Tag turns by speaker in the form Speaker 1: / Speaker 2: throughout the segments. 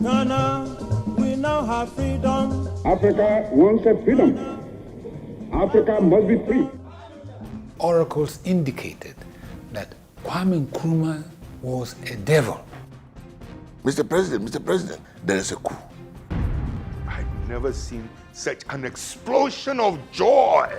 Speaker 1: Ghana, we now have freedom.
Speaker 2: Africa wants a freedom. Africa must be free.
Speaker 3: Oracles indicated that Kwame Nkrumah was a devil.
Speaker 4: Mr. President, there is a coup.
Speaker 5: I've never seen such an explosion of joy.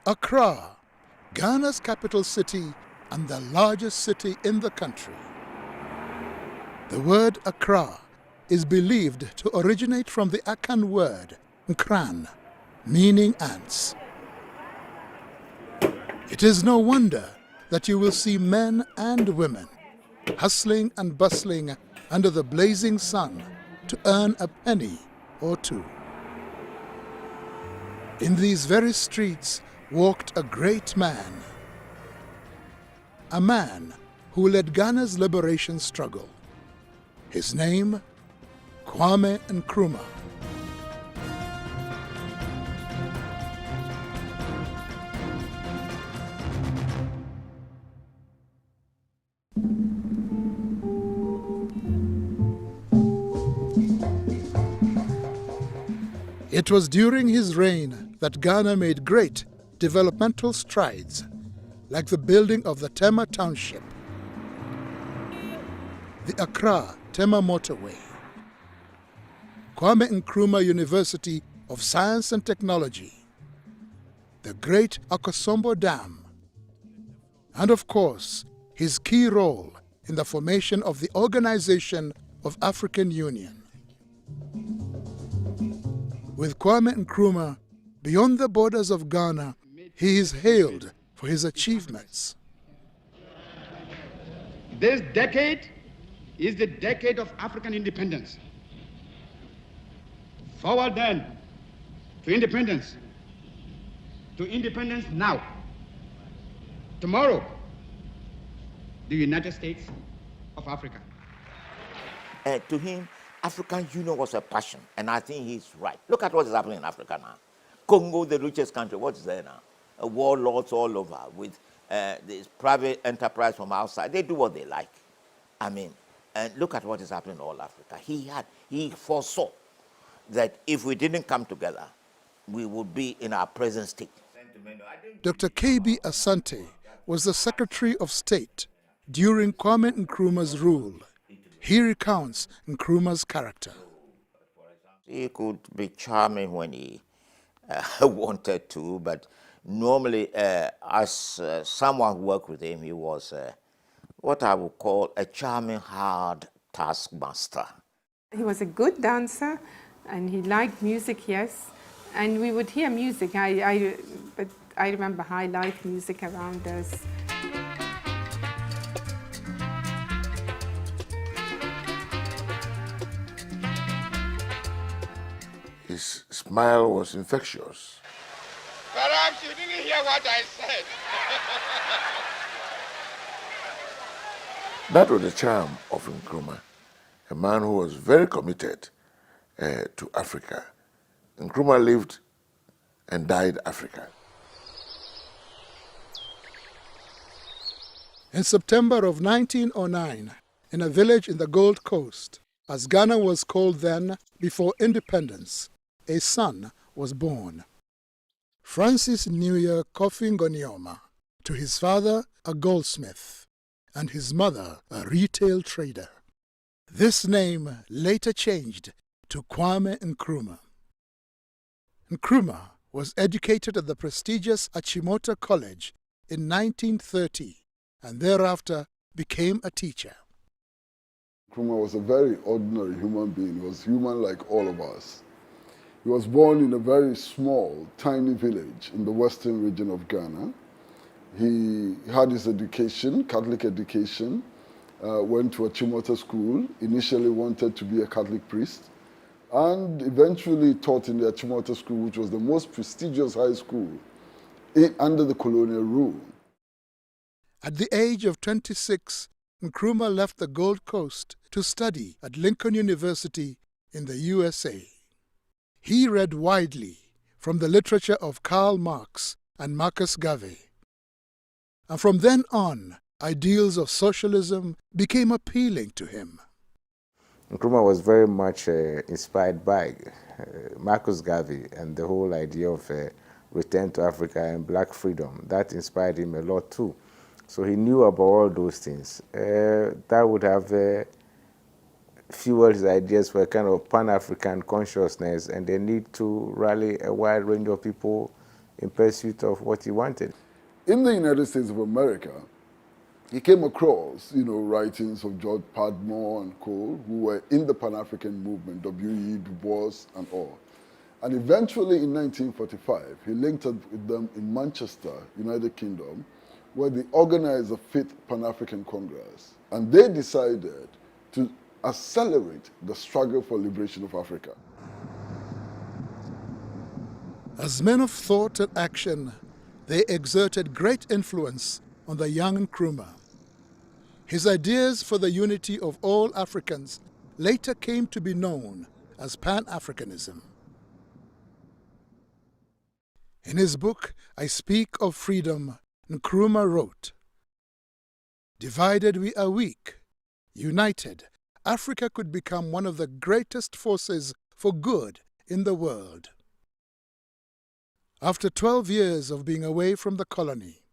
Speaker 6: Accra, Ghana's capital city and the largest city in the country. The word Accra is believed to originate from the Akan word Nkran, meaning ants. It is no wonder that you will see men and women hustling and bustling under the blazing sun to earn a penny or two. In these very streets walked a great man, a man who led Ghana's liberation struggle. His name, Kwame Nkrumah. It was during his reign that Ghana made great developmental strides, like the building of the Tema Township, the Accra-Tema Motorway, Kwame Nkrumah University of Science and Technology, the Great Akosombo Dam, and of course, his key role in the formation of the Organization of African Union. With Kwame Nkrumah, beyond the borders of Ghana, he is hailed for his achievements.
Speaker 2: This decade is the decade of African independence. Forward then to independence. To independence now. Tomorrow, the United States of Africa.
Speaker 4: To him, African Union was a passion, and I think he's right. Look at what is happening in Africa now. Congo, the richest country, what is there now? Warlords all over with this private enterprise from outside. They do what they like. I mean, and look at what is happening in all Africa. He foresaw that if we didn't come together, we would be in our present state.
Speaker 6: Dr. K.B. Asante was the Secretary of State during Kwame Nkrumah's rule. He recounts Nkrumah's character.
Speaker 4: He could be charming when he wanted to, but normally, as someone who worked with him, he was what I would call a charming, hard taskmaster.
Speaker 7: He was a good dancer, and he liked music, yes. And we would hear music. But I remember high life music around us.
Speaker 5: His smile was infectious.
Speaker 8: Perhaps you didn't hear what I said.
Speaker 5: That was the charm of Nkrumah, a man who was very committed to Africa. Nkrumah lived and died Africa.
Speaker 6: In September of 1909, in a village in the Gold Coast, as Ghana was called then before independence, a son was born. Francis Newyear Kofi Ngonioma, to his father a goldsmith, and his mother a retail trader. This name later changed to Kwame Nkrumah. Nkrumah was educated at the prestigious Achimota College in 1930 and thereafter became a teacher.
Speaker 9: Nkrumah was a very ordinary human being. He was human like all of us. He was born in a very small, tiny village in the western region of Ghana. He had his education, Catholic education, went to a Chimota school, initially wanted to be a Catholic priest, and eventually taught in the Achimota School, which was the most prestigious high school under the colonial rule.
Speaker 6: At the age of 26, Nkrumah left the Gold Coast to study at Lincoln University in the USA. He read widely from the literature of Karl Marx and Marcus Garvey. And from then on, ideals of socialism became appealing to him.
Speaker 10: Nkrumah was very much inspired by Marcus Garvey and the whole idea of return to Africa and black freedom. That inspired him a lot too. So he knew about all those things. That would have fueled his ideas for a kind of Pan-African consciousness and the need to rally a wide range of people in pursuit of what he wanted.
Speaker 9: In the United States of America, he came across, writings of George Padmore and co, who were in the Pan-African movement, W.E. Du Bois and all. And eventually in 1945, he linked up with them in Manchester, United Kingdom, where they organized the 5th Pan-African Congress. And they decided to accelerate the struggle for liberation of Africa.
Speaker 6: As men of thought and action, they exerted great influence on the young Nkrumah. His ideas for the unity of all Africans later came to be known as Pan-Africanism. In his book, I Speak of Freedom, Nkrumah wrote, "Divided we are weak. United, Africa could become one of the greatest forces for good in the world." After 12 years of being away from the colony,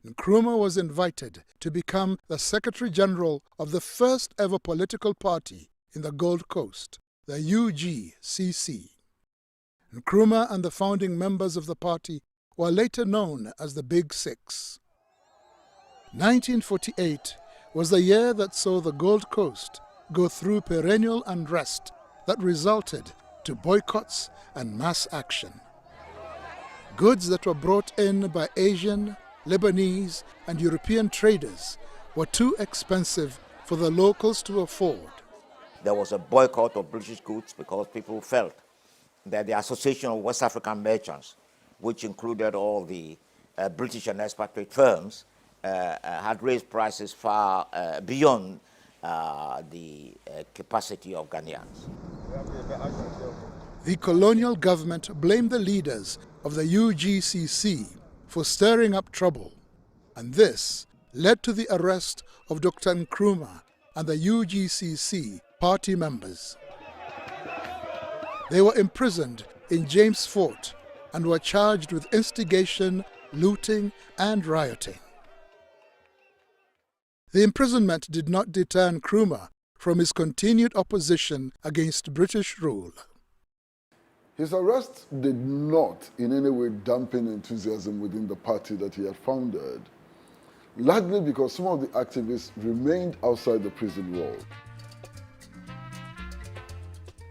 Speaker 6: Nkrumah was invited to become the Secretary General of the first ever political party in the Gold Coast, the UGCC. Nkrumah and the founding members of the party were later known as the Big Six. 1948 was the year that saw the Gold Coast go through perennial unrest that resulted to boycotts and mass action. Goods that were brought in by Asian, Lebanese, and European traders were too expensive for the locals to afford.
Speaker 4: There was a boycott of British goods because people felt that the Association of West African Merchants, which included all the British and expatriate firms, had raised prices far beyond the capacity of Ghanaians.
Speaker 6: The colonial government blamed the leaders of the UGCC for stirring up trouble, and this led to the arrest of Dr. Nkrumah and the UGCC party members. They were imprisoned in James Fort and were charged with instigation, looting, and rioting. The imprisonment did not deter Nkrumah from his continued opposition against British rule.
Speaker 9: His arrest did not in any way dampen enthusiasm within the party that he had founded, largely because some of the activists remained outside the prison wall.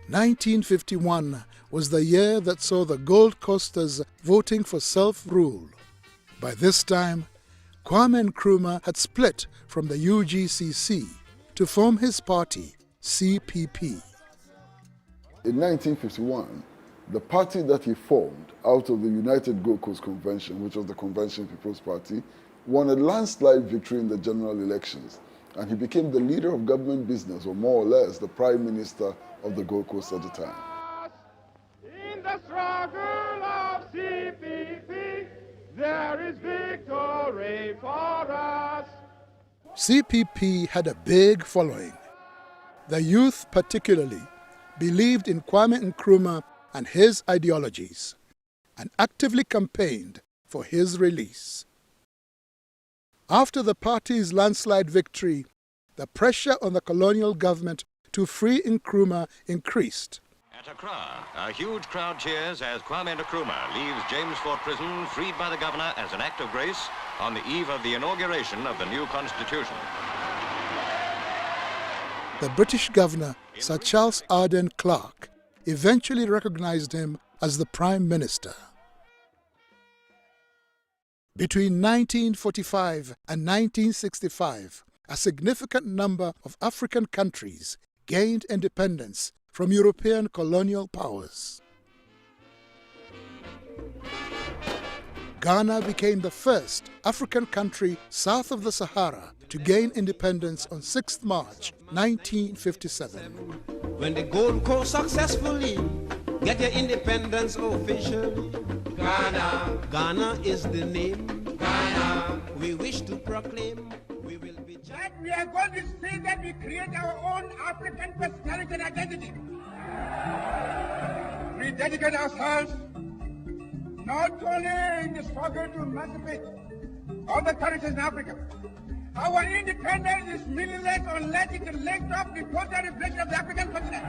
Speaker 6: 1951 was the year that saw the Gold Coasters voting for self-rule. By this time, Kwame Nkrumah had split from the UGCC to form his party, CPP.
Speaker 9: In 1951, the party that he formed out of the United Gold Coast Convention, which was the Convention People's Party, won a landslide victory in the general elections, and he became the leader of government business, or more or less the Prime Minister of the Gold Coast at the time.
Speaker 8: In the struggle of CPP, there is victory for us.
Speaker 6: CPP had a big following. The youth particularly believed in Kwame Nkrumah and his ideologies, and actively campaigned for his release. After the party's landslide victory, the pressure on the colonial government to free Nkrumah increased.
Speaker 11: At Accra, a huge crowd cheers as Kwame Nkrumah leaves James Fort Prison freed by the governor as an act of grace on the eve of the inauguration of the new constitution.
Speaker 6: The British governor, Sir Charles Arden Clark, eventually recognized him as the Prime Minister. Between 1945 and 1965, a significant number of African countries gained independence from European colonial powers. Ghana became the first African country south of the Sahara to gain independence on 6th March 1957.
Speaker 1: When the Gold Coast successfully get your independence officially, Ghana is the name. Ghana, we wish to proclaim. We will be.
Speaker 8: That we are going to see that we create our own African personality and identity. We dedicate ourselves not only in the struggle to emancipate other countries in Africa. Our independence is meaningless unless it is linked up with total reflection of the African continent.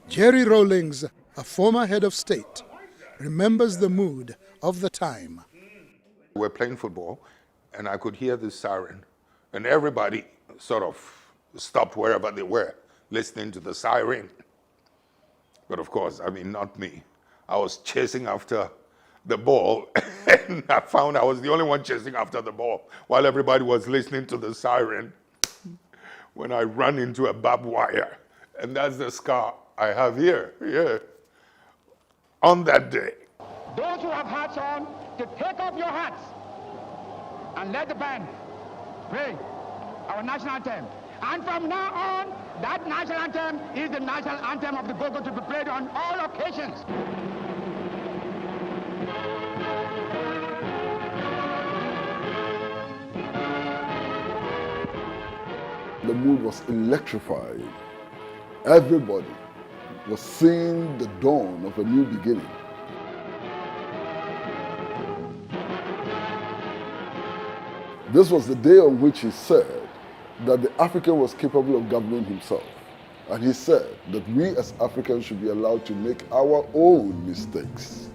Speaker 6: Jerry Rawlings, a former head of state, remembers the mood of the time.
Speaker 12: We were playing football, and I could hear the siren, and everybody sort of stopped wherever they were, listening to the siren. But of course, I mean, not me. I was chasing after the ball, and I found I was the only one chasing after the ball while everybody was listening to the siren when I ran into a barbed wire. And that's the scar I have here, on that day.
Speaker 2: Those who have hats on, to take off your hats and let the band play our national anthem. And from now on, that national anthem is the national anthem of the Gogo to be played on all occasions.
Speaker 9: The mood was electrified. Everybody was seeing the dawn of a new beginning. This was the day on which he said that the African was capable of governing himself. And he said that we as Africans should be allowed to make our own mistakes.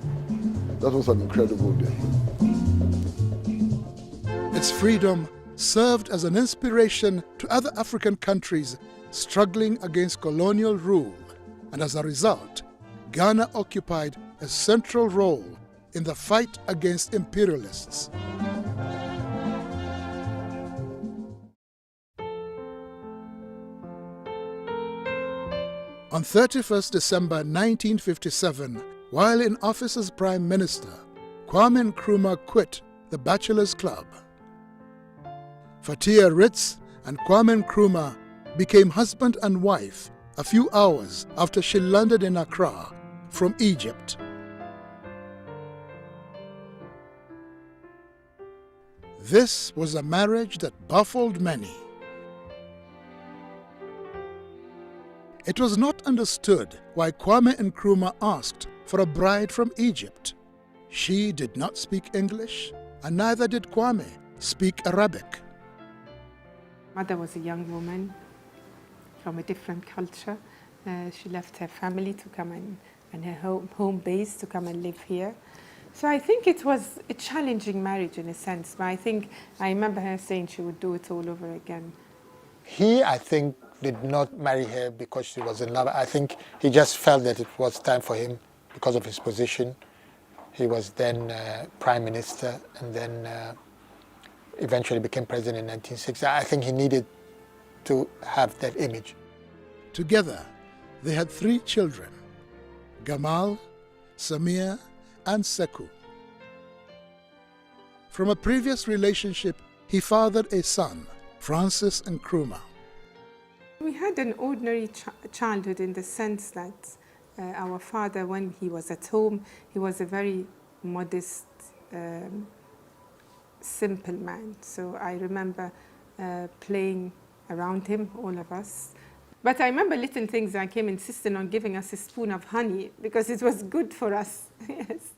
Speaker 9: That was an incredible day.
Speaker 6: Its freedom served as an inspiration to other African countries struggling against colonial rule, and as a result, Ghana occupied a central role in the fight against imperialists. On 31st December 1957, while in office as Prime Minister, Kwame Nkrumah quit the Bachelors Club. Fatia Ritz and Kwame Nkrumah became husband and wife a few hours after she landed in Accra from Egypt. This was a marriage that baffled many. It was not understood why Kwame Nkrumah asked for a bride from Egypt. She did not speak English, and neither did Kwame speak Arabic.
Speaker 7: Mother was a young woman from a different culture. She left her family to come and her home base to come and live here. So I think it was a challenging marriage in a sense, but I remember her saying she would do it all over again.
Speaker 3: He, I think, did not marry her because she was in love. I think he just felt that it was time for him because of his position. He was then Prime Minister and then eventually became president in 1960. I think he needed to have that image.
Speaker 6: Together, they had 3 children, Gamal, Samir, and Sekou. From a previous relationship, he fathered a son, Francis Nkrumah.
Speaker 7: We had an ordinary childhood in the sense that our father, when he was at home, he was a very modest, simple man. So I remember playing around him, all of us. But I remember little things like him insisting on giving us a spoon of honey because it was good for us. Yes.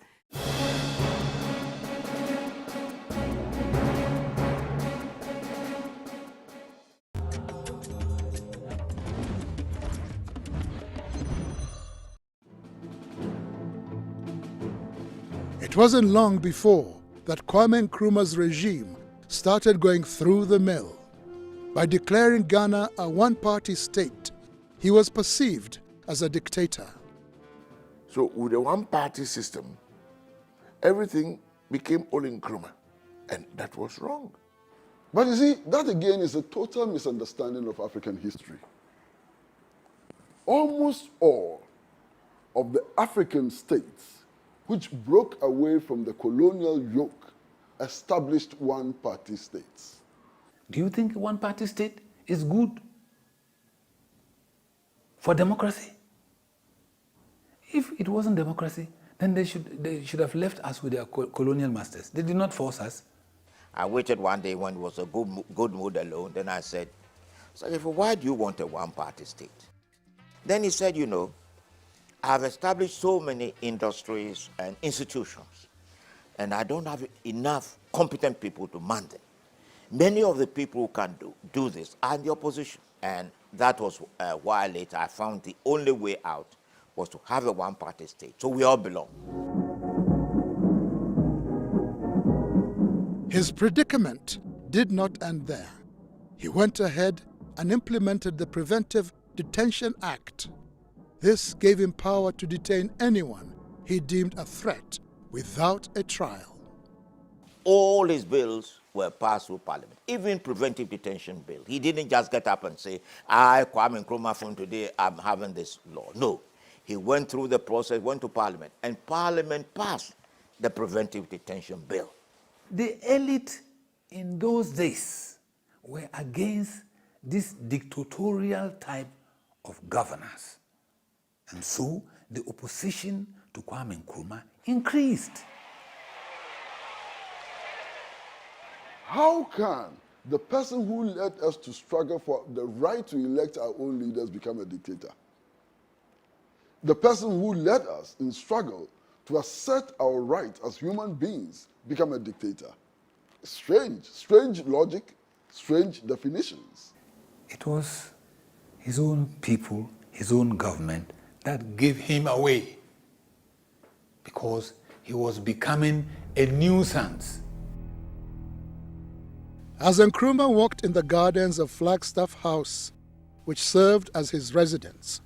Speaker 6: It wasn't long before that Kwame Nkrumah's regime started going through the mill. By declaring Ghana a one-party state, he was perceived as a dictator.
Speaker 5: So with a one-party system, everything became all Nkrumah, and that was wrong.
Speaker 9: But you see, that again is a total misunderstanding of African history. Almost all of the African states which broke away from the colonial yoke established one-party states.
Speaker 13: Do you think one-party state is good for democracy? If it wasn't democracy, then they should have left us with their colonial masters. They did not force us.
Speaker 4: I waited one day when it was a good mood alone. Then I said, why do you want a one-party state? Then he said, you know, I've established so many industries and institutions, and I don't have enough competent people to man them. Many of the people who can do this are in the opposition. And that was why later I found the only way out was to have a one-party state, so we all belong.
Speaker 6: His predicament did not end there. He went ahead and implemented the Preventive Detention Act. This gave him power to detain anyone he deemed a threat without a trial.
Speaker 4: All his bills were passed through Parliament, even preventive detention bill. He didn't just get up and say, I, Kwame Nkrumah, from today, I'm having this law. No. He went through the process, went to Parliament, and Parliament passed the preventive detention bill.
Speaker 13: The elite in those days were against this dictatorial type of governance. And so the opposition to Kwame Nkrumah increased.
Speaker 9: How can the person who led us to struggle for the right to elect our own leaders become a dictator? The person who led us in struggle to assert our rights as human beings become a dictator. Strange logic, strange definitions.
Speaker 13: It was his own people, his own government that gave him away because he was becoming a nuisance.
Speaker 6: As Nkrumah walked in the gardens of Flagstaff House, which served as his residence,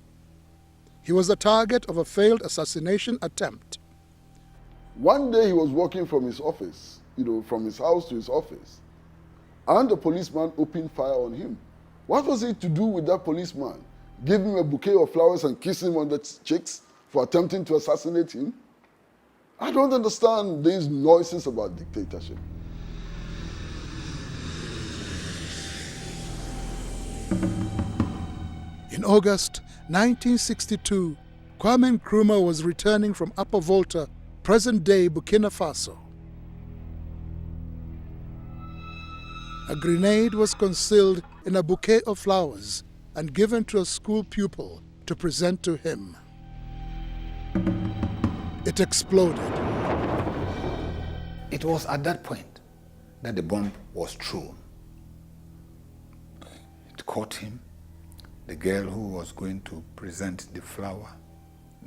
Speaker 6: he was the target of a failed assassination attempt.
Speaker 9: One day he was walking from his office, from his house to his office, and the policeman opened fire on him. What was it to do with that policeman? Give him a bouquet of flowers and kiss him on the cheeks for attempting to assassinate him? I don't understand these noises about dictatorship.
Speaker 6: In August 1962, Kwame Nkrumah was returning from Upper Volta, present-day Burkina Faso. A grenade was concealed in a bouquet of flowers and given to a school pupil to present to him. It exploded.
Speaker 13: It was at that point that the bomb was thrown. It caught him. The girl who was going to present the flower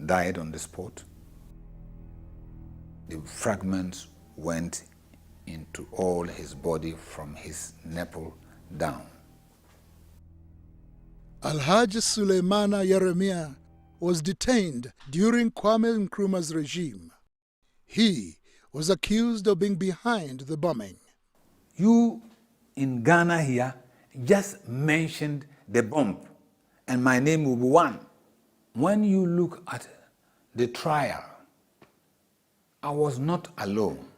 Speaker 13: died on the spot. The fragments went into all his body from his nipple down.
Speaker 6: Alhaji Suleimana Yeremia was detained during Kwame Nkrumah's regime. He was accused of being behind the bombing.
Speaker 13: You in Ghana here just mentioned the bomb, and my name will be one. When you look at the trial, I was not alone.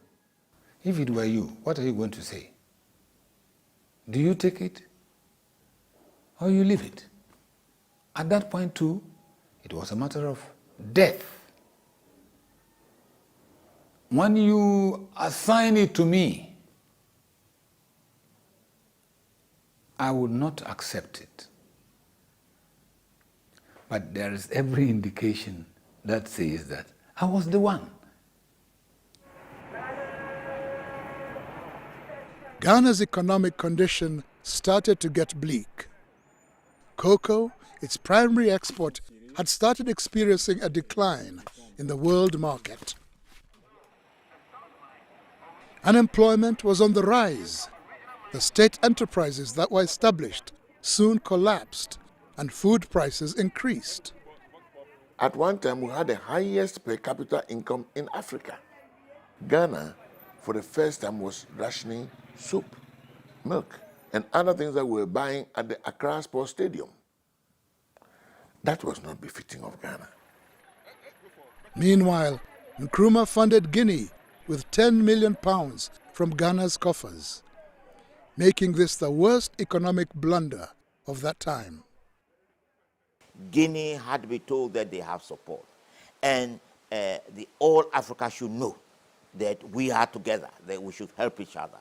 Speaker 13: If it were you, what are you going to say? Do you take it or you leave it? At that point too, it was a matter of death. When you assign it to me, I would not accept it. But there is every indication that says that I was the one.
Speaker 6: Ghana's economic condition started to get bleak. Cocoa, its primary export, had started experiencing a decline in the world market. Unemployment was on the rise. The state enterprises that were established soon collapsed, and food prices increased.
Speaker 5: At one time, we had the highest per capita income in Africa. Ghana, for the first time, was rationing soup. milk, and other things that we were buying at the Accra Sports Stadium. That was not befitting of Ghana.
Speaker 6: Meanwhile, Nkrumah funded Guinea with £10 million from Ghana's coffers, making this the worst economic blunder of that time.
Speaker 4: Guinea had to be told that they have support. And all Africa should know that we are together, that we should help each other.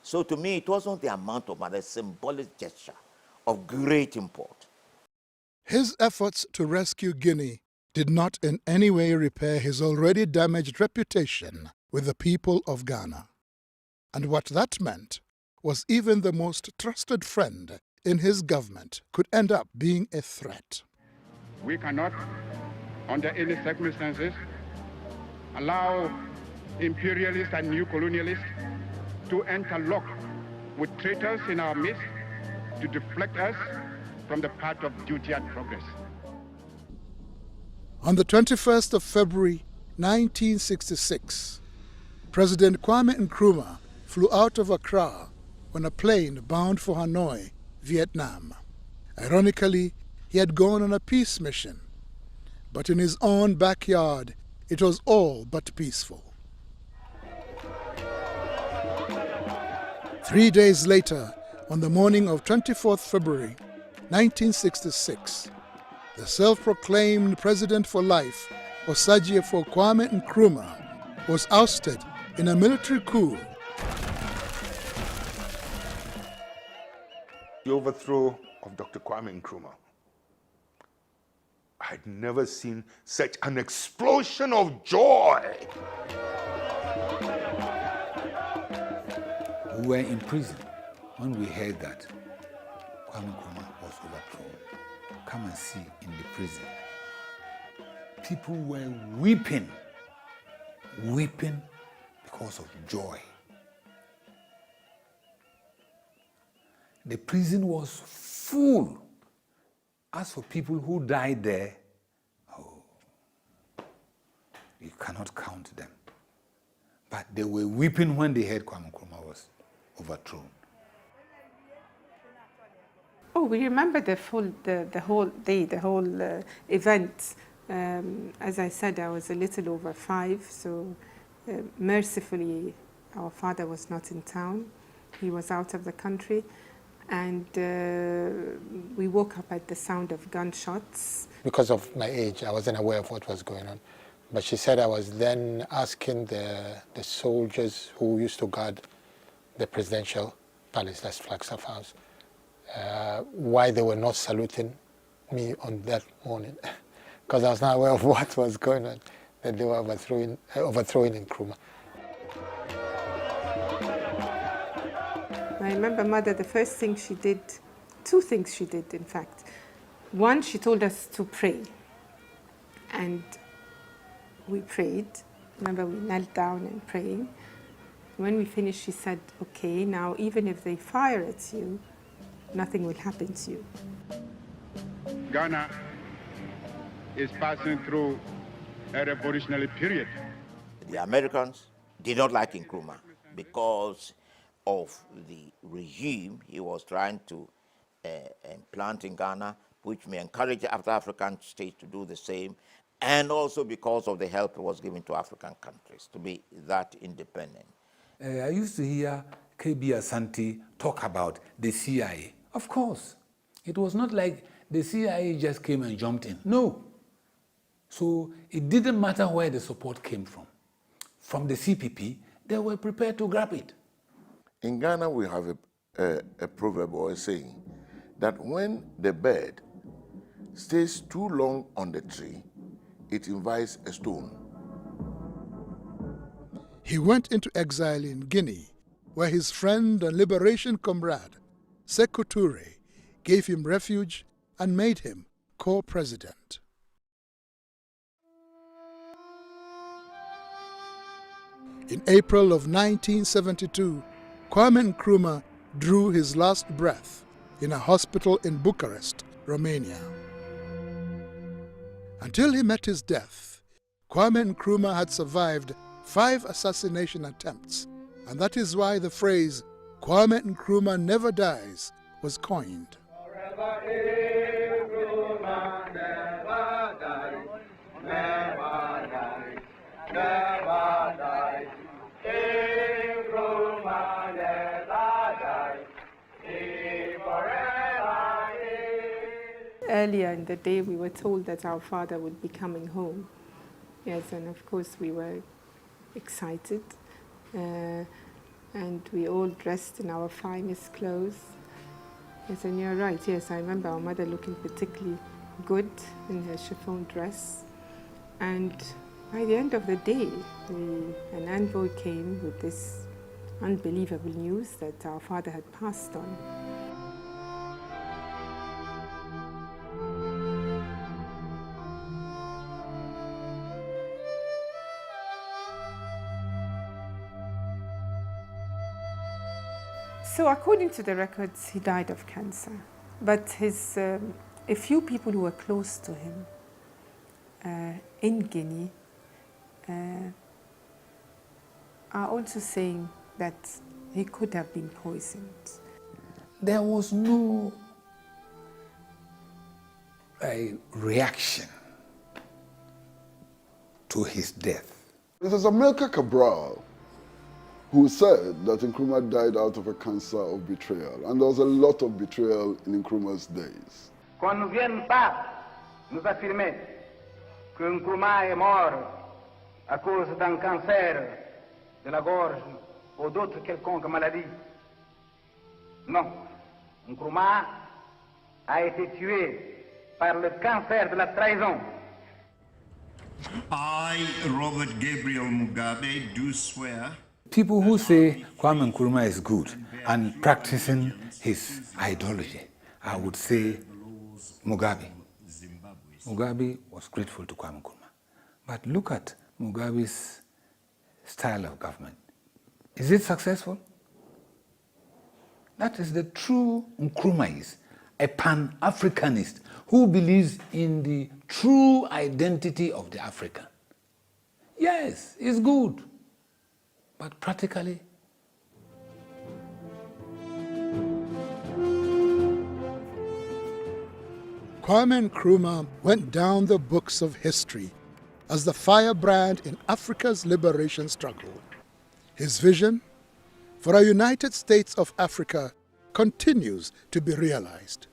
Speaker 4: So to me, it wasn't the amount of money, a symbolic gesture of great import.
Speaker 6: His efforts to rescue Guinea did not in any way repair his already damaged reputation with the people of Ghana. And what that meant was even the most trusted friend in his government could end up being a threat.
Speaker 2: We cannot, under any circumstances, allow imperialists and new colonialists to interlock with traitors in our midst to deflect us from the path of duty and progress.
Speaker 6: On the 21st of February 1966, President Kwame Nkrumah flew out of Accra on a plane bound for Hanoi, Vietnam. Ironically, he had gone on a peace mission, but in his own backyard, it was all but peaceful. 3 days later, on the morning of 24th February 1966, the self-proclaimed president for life, Osagyefo Kwame Nkrumah, was ousted in a military coup.
Speaker 12: The overthrow of Dr. Kwame Nkrumah. I'd never seen such an explosion of joy.
Speaker 13: We were in prison when we heard that Kwame Nkrumah was overthrown. Come and see in the prison. People were weeping because of joy. The prison was full. As for people who died there, you cannot count them. But they were weeping when they heard Kwame Nkrumah was overthrown.
Speaker 7: Oh, we remember the whole day, the whole event. As I said, I was a little over 5, so mercifully, our father was not in town. He was out of the country. And we woke up at the sound of gunshots.
Speaker 3: Because of my age, I wasn't aware of what was going on. But she said I was then asking the soldiers who used to guard the presidential palace, that's Flagstaff House, why they were not saluting me on that morning. Because I was not aware of what was going on, that they were overthrowing Nkrumah.
Speaker 7: I remember Mother, the first thing she did, 2 things she did, in fact. One, she told us to pray. And we prayed. Remember, we knelt down and praying. When we finished, she said, okay, now even if they fire at you, nothing will happen to you.
Speaker 2: Ghana is passing through a revolutionary period.
Speaker 4: The Americans did not like Nkrumah because of the regime he was trying to implant in Ghana, which may encourage other African states to do the same, and also because of the help it was given to African countries to be that independent.
Speaker 13: I used to hear KB Asante talk about the CIA. Of course, it was not like the CIA just came and jumped in. No. So it didn't matter where the support came from. From the CPP, they were prepared to grab it.
Speaker 5: In Ghana, we have a proverb or a saying that when the bird stays too long on the tree, it invites a stone.
Speaker 6: He went into exile in Guinea, where his friend and liberation comrade, Sékou Touré, gave him refuge and made him co-president. In April of 1972, Kwame Nkrumah drew his last breath in a hospital in Bucharest, Romania. Until he met his death, Kwame Nkrumah had survived 5 assassination attempts, and that is why the phrase Kwame Nkrumah Never Dies was coined.
Speaker 7: Earlier in the day, we were told that our father would be coming home. Yes, and of course we were excited. And we all dressed in our finest clothes. Yes, and you're right, yes, I remember our mother looking particularly good in her chiffon dress. And by the end of the day, an envoy came with this unbelievable news that our father had passed on. So according to the records, he died of cancer. But a few people who were close to him in Guinea are also saying that he could have been poisoned.
Speaker 13: There was no reaction to his death.
Speaker 9: It is Amilcar Cabral who said that Nkrumah died out of a cancer of betrayal. And there was a lot of betrayal in Nkrumah's days.
Speaker 2: Qu'on ne vienne pas nous affirmer que Nkrumah est mort à cause d'un cancer de la gorge ou d'autres quelconques maladies. Non, Nkrumah a été tué par le cancer de la trahison.
Speaker 14: I, Robert Gabriel Mugabe, do swear.
Speaker 13: People who say Kwame Nkrumah is good and practicing his ideology, I would say Mugabe. Mugabe was grateful to Kwame Nkrumah. But look at Mugabe's style of government. Is it successful? That is the true Nkrumah, a Pan-Africanist who believes in the true identity of the African. Yes, it's good. But practically,
Speaker 6: Kwame Nkrumah went down the books of history as the firebrand in Africa's liberation struggle. His vision for a United States of Africa continues to be realized.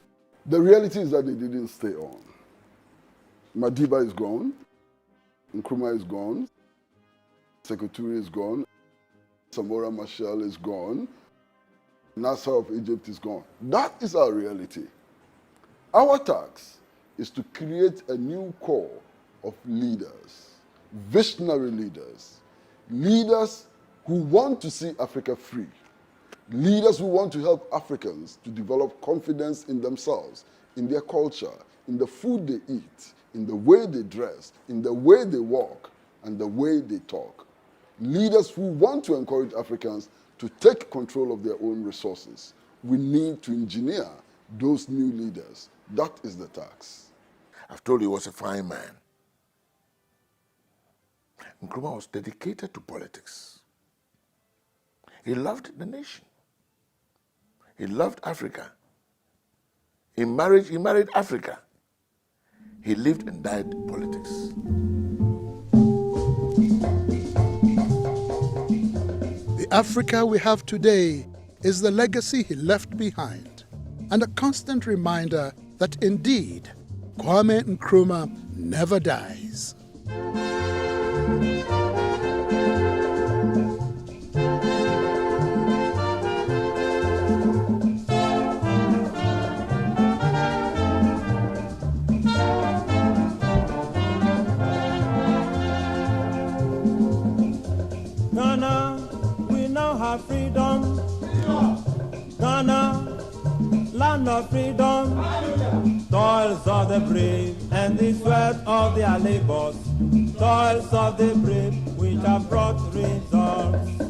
Speaker 9: The reality is that they didn't stay on. Madiba is gone, Nkrumah is gone, Secretary is gone, Samora Machel is gone, Nasser of Egypt is gone. That is our reality. Our task is to create a new core of leaders, visionary leaders, leaders who want to see Africa free, leaders who want to help Africans to develop confidence in themselves, in their culture, in the food they eat, in the way they dress, in the way they walk, and the way they talk. Leaders who want to encourage Africans to take control of their own resources. We need to engineer those new leaders. That is the task.
Speaker 5: I've told you he was a fine man. Nkrumah was dedicated to politics. He loved the nation. He loved Africa. In marriage, he married Africa. He lived and died politics.
Speaker 6: The Africa we have today is the legacy he left behind, and a constant reminder that indeed Kwame Nkrumah never dies.
Speaker 15: Ghana, we now have freedom. Ghana, land of freedom. Toils of the brave and the sweat of their labors. Toils of the brave which have brought results.